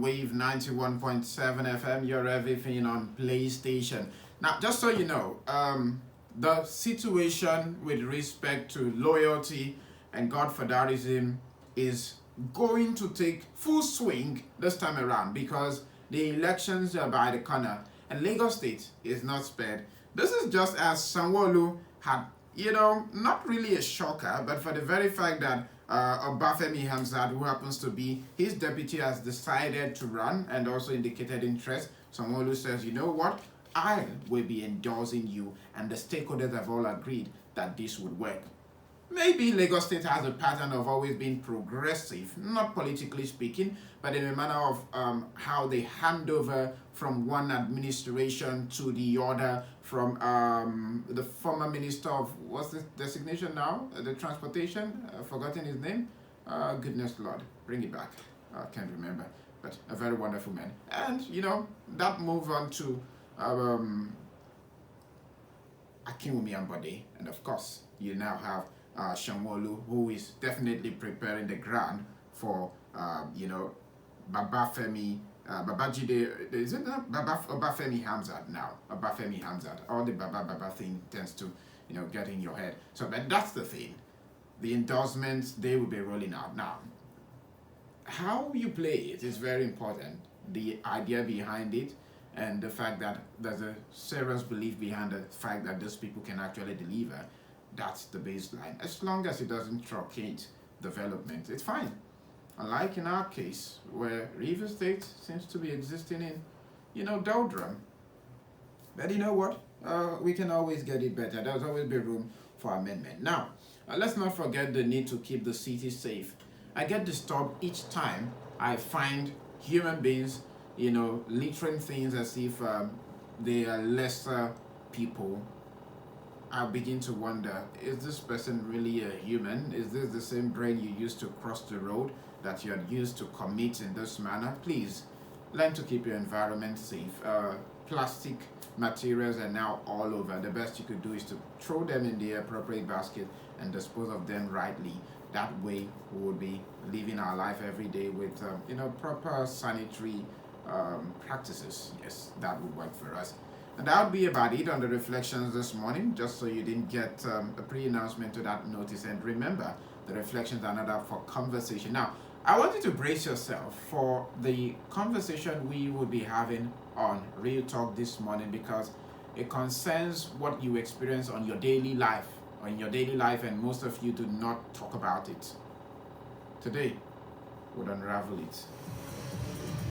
Wave 91.7 FM, your everything on PlayStation. Now, just so you know, the situation with respect to loyalty and godfatherism is going to take full swing this time around because the elections are by the corner and Lagos State is not spared. This is just as Sanwo-Olu had, not really a shocker, but for the very fact that Obafemi Hamzat, who happens to be his deputy, has decided to run and also indicated interest. Sanwo-Olu says, you know what, I will be endorsing you, and the stakeholders have all agreed that this would work. Maybe Lagos State has a pattern of always being progressive, not politically speaking, but in a manner of how they hand over from one administration to the other, from the former minister of, what's the designation now? The transportation? I've forgotten his name. Goodness Lord, bring it back. I can't remember, but a very wonderful man. And, that move on to Akinwumi Ambode, and of course, you now have Sanwo-Olu, who is definitely preparing the ground for, Babajide, is it not Obafemi Hamzat now? Obafemi Hamzat. All the Baba thing tends to, get in your head. So, but that's the thing. The endorsements, they will be rolling out. Now, how you play it is very important. The idea behind it, and the fact that there's a serious belief behind the fact that those people can actually deliver, that's the baseline. As long as it doesn't truncate development, it's fine. Unlike in our case, where Rivers State seems to be existing in, doldrum. But you know what? We can always get it better. There's always be room for amendment. Now, let's not forget the need to keep the city safe. I get disturbed each time I find human beings, littering things as if they are lesser people. I begin to wonder, is this person really a human? Is this the same brain you used to cross the road that you had used to commit in this manner? Please, learn to keep your environment safe. Plastic materials are now all over. The best you could do is to throw them in the appropriate basket and dispose of them rightly. That way, we will be living our life every day with, proper sanitary practices. Yes, that would work for us. And that would be about it on the reflections this morning, just so you didn't get a pre-announcement to that notice. And remember, the reflections are not up for conversation. Now, I want you to brace yourself for the conversation we will be having on Real Talk this morning, because it concerns what you experience on your daily life, and most of you do not talk about it. Today, we'll unravel it.